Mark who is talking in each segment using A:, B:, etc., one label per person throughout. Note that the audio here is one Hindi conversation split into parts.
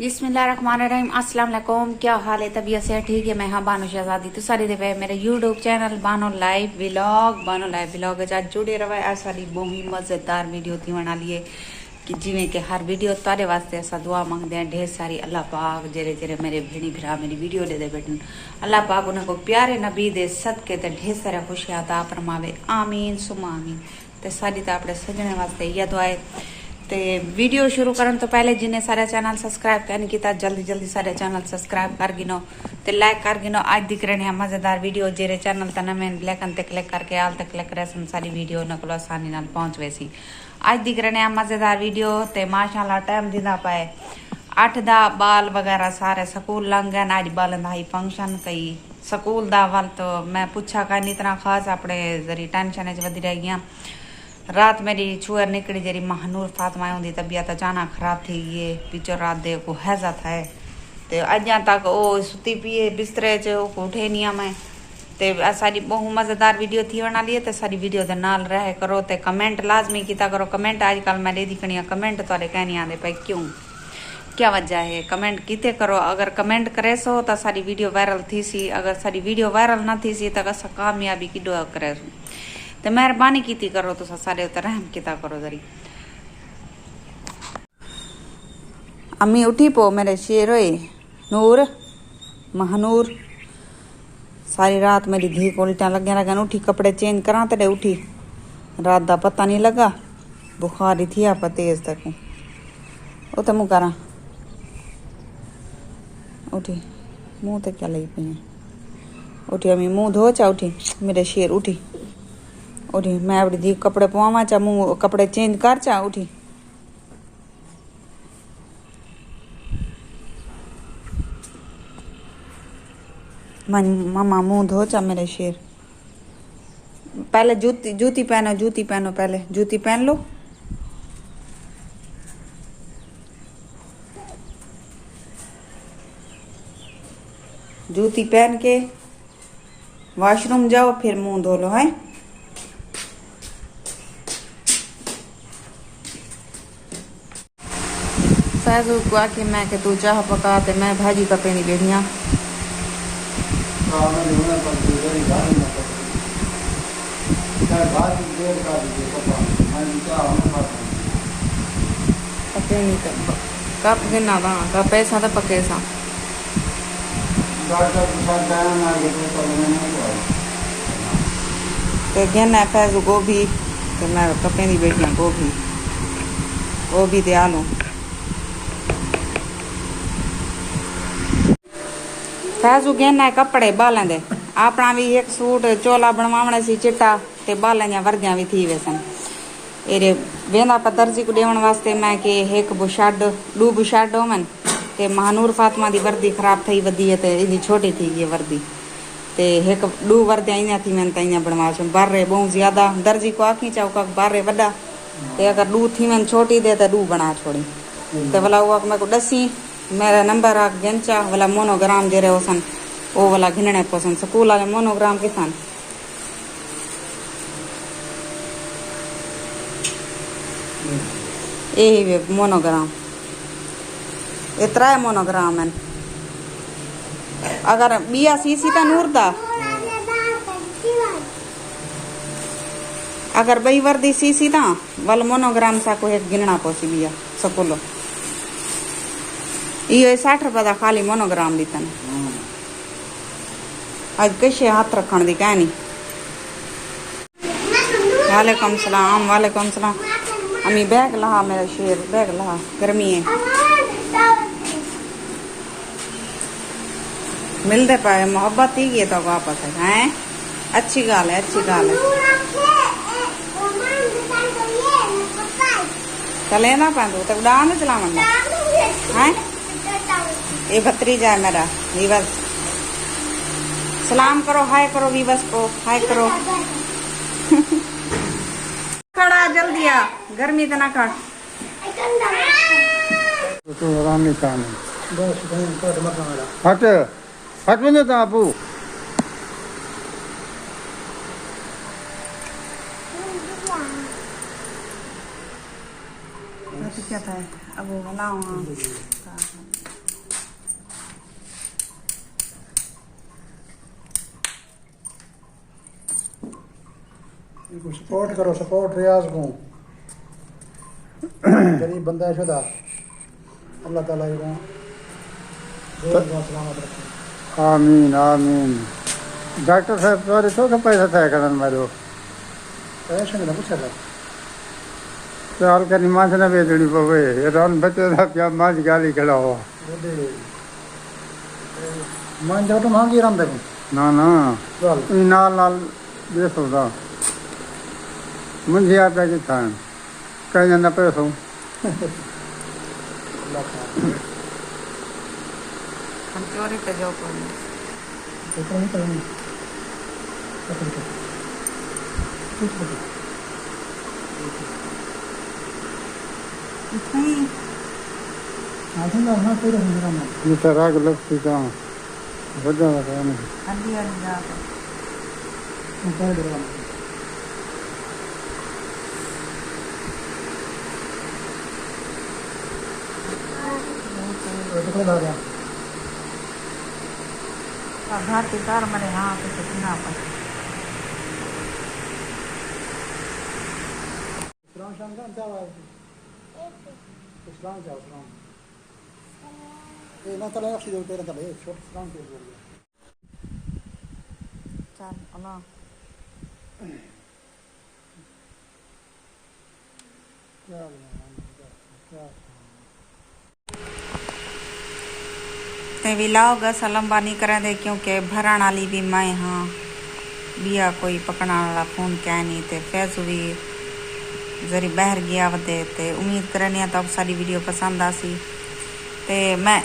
A: बिस्मिल्लाहिर्रहमानिर्रहीम। अस्सलाम वालेकुम। क्या हाल है? तबीयत से ठीक है? मैं हाँ बानो शहजादी तो सारी दे मेरे YouTube channel Bano live vlog आज जुड़े रहा है। सारी बहुत मजेदार वीडियो थी बना लिए कि जिमें के हर वीडियो तारे वास्ते ऐसा दुआ मांगते हैं ढेर सारी। अल्लाह पाक जेरे जेरे मेरे भेड़ी भरा मेरी वीडियो दे बैठन अल्लाह पाक उनको प्यारे नबी दे सदके ते ढेर सारा खुशियां अता फरमावे। आमीन सुमा आमीन। ते सारी तो अपने सजने वास्ते यह दुआ है। ते वीडियो शुरू करन तो पहले जिन्हें सारे चैनल सब्सक्राइब करने की जल्दी जल्दी सारे चैनल सब्सक्राइब कर गिनो ते लाइक कर गिनो। आज दिख रहे हैं मजेदार वीडियो जेरे चैनल तना मैं ब्लैकन ते क्लिक करके आल तक क्लिक करे सारी वीडियो नकलो आसानी नाल पहुंच वैसी। आज दिख रहे हैं मजेदार वीडियो ते माशाल्लाह टाइम दिंदा पाए 8 दा बाल वगैरह सारे स्कूल लंघ गए। आज बालन दा ही फंक्शन कई स्कूल दा वाल तो मैं पूछा का इतना खास अपने जरी टेंशन च वधी रही। रात मेरी छुअर निकली जरी महानूर फातिमा होंदी तबीयत अचानक खराब थी गई पिछो रात दे को हैजा था ते अजा तक ओ सुती पिए बिस्तरे च उठे नहीं मैं ते सारी बहुत मजेदार वीडियो थी बना लिए ते सारी वीडियो दे नाल रहे करो ते कमेंट लाजमी किया करो। कमेंट आजकल मैं देखनी कमेंट तो कहनी आते पे क्यों क्या वजह है कमेंट किते करो। अगर कमेंट करे सो तो सारी वीडियो वायरल थी सी। अगर सारी वीडियो वायरल ना थी सी तो अस कामयाबी किडो करे तो मेहरबानी की करो तो सारे उतर रहम किता करो जरी। अम्मी उठी पो मेरे शेर होए नूर महानूर सारी रात मेरी धी को उल्टा लगे लगन उठी कपड़े चेंज करा ते उठी रात दा पता नहीं लगा बुखार थी आप तेज तक वो तो मुँह करा उठी मुँह तो क्या लगी पी उठी अम्मी मुँह धो चा उठी मेरे शेर उठी उठी मैं अपनी धी कपड़े पवावा चा मुँह कपड़े चेंज कर चा उठी मामा मुँह धो चा मेरे शेर। पहले जूती पहनो पहले जूती पहन लो। जूती पहन के वॉशरूम जाओ फिर मुंह धो लो है। फैजू को आके मैं के तू चाह पका ते मैं भाजी पकनी बैठिया पकनी कप गिना था का पैसा तो पके सा तो गिना फैजू गोभी तो मैं पकनी बैठिया गोभी ते आलू फैजू गहना कपड़े बालें दे अपना भी एक सूट चोला बनवाने सी चिट्टा ते बालें दियां वर्दियां भी थी वैसन एरे वेंदा पर दर्जी को देवन वास्ते मैं के एक बुशर्ट दू बुशर्ट होवन ते महानूर फातिमा दी वर्दी खराब थई वदी है ते इदी छोटी थी ये वर्दी ते एक दू वर्दियां इना थी मैं तइया बनवा छ बारे बहुत ज्यादा दर्जी को आखी चाउ का बारे वड्डा ते अगर दू थी मैं छोटी दे ते दू बना छोड़ी ते वाला वो मैं को दसी मेरा नंबर आ गेंचा वाला मोनोग्राम जे रहे सन वो वाला घिनने पसंद स्कूल वाले मोनोग्राम किसान यही मोनोग्राम इतना है मोनोग्राम है। अगर बिया सीसी ता नूर दा अगर बई वर्दी सीसी ता वाल मोनोग्राम सा को एक गिनना पोसी बिया स्कूलो ये 60 रुपए का खाली मोनोग्राम दी तन आज कैसे हाथ रखने दी कहनी। वालेकुम सलाम अम्मी बैग लहा मेरा शेर बैग लहा गर्मी है मिलते पाए मोहब्बत ही है तो वापस है अच्छी गाल है चले ना पादू तो उड़ान चलावन है ये भत्रीजा है मेरा वीवस सलाम करो हाय करो वीवस को हाय करो खड़ा जल्दी आ गर्मी तो ना खड़
B: हट हट में तो आपू
A: क्या था अब वो बनाओ
B: सपोर्ट करो, सपोर्ट रियाज को। गरीब बंदा है शुदा, अल्लाह ताला को सलामत रखे। आमीन आमीन। डॉक्टर साहब तुम्हारे तो पैसा था करन मारो पैसा ना पूछा था चाल करनी मां से ना बेचनी पवे ये रान बच्चे था क्या मां गाली खड़ा हो मां जाओ तो मांगी राम देखो ना ना चल नाल नाल देखो दा मुझे आप के था कहीं ना पैसों
A: हम चोरी पे जाओ कोई
B: तो कौन करेंगे
A: नहीं
B: ये तरह के लगती का बजा रहा है
A: हल्दी वाली जा भारती कार मरे हाँ तो कितना पर चल अल्लाह ते विलाग सलम बानी करें दे क्योंकि भरण वाली भी मैं हाँ बिया कोई पकड़ने वाला फोन क्या नहीं थे फैजू भी जरी बाहर गया वते ते उम्मीद करनी तो अब सारी वीडियो पसंद आसी ते मैं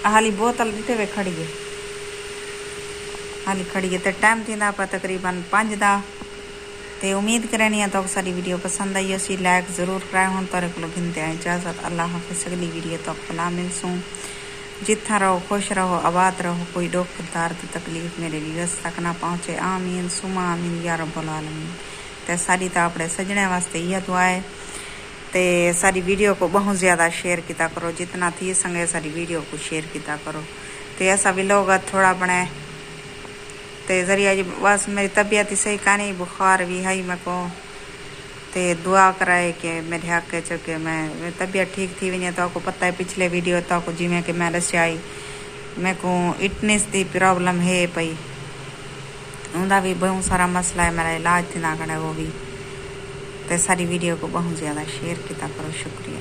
A: हाली बोतल दिते वे खड़ी है हाली खड़ी है ते टाइम थी पर तकरीबन 5 दा ते उम्मीद करनी तो अब सारी वीडियो पसंद आई सी लाइक जरूर कराए हूँ तारे को गिनते इजाजत अल्लाह हाफिज़ अगली वीडियो तो भला मिलसूँ जितना रहो खुश रहो आबाद रहो कोई दुख दर्द तकलीफ मेरे व्यूअर्स तक ना पहुँचे आमीन सुमा आमीन या रब्बुल आलमीन ते सारी तो अपने सजने वास्ते यह दुआ है ते सारी वीडियो को बहुत ज़्यादा शेयर किया करो जितना थी संगे सारी वीडियो को शेयर किया करो तो ऐसा भी लोग थोड़ा बने ते जरिया बस मेरी तबीयत ही सही का नहीं बुखार भी है मैं को ते दुआ कराए कि मेरे हक के चुके मैं तबीयत ठीक थी वही तो आपको पता है पिछले वीडियो तो आपको जिमें कि मैं दस आई मैं को इटनेस की प्रॉब्लम है पई उनका भी बहुत सारा मसला है मेरा इलाज थी ना करे वो भी तो सारी वीडियो को बहुत ज़्यादा शेयर किया करो शुक्रिया।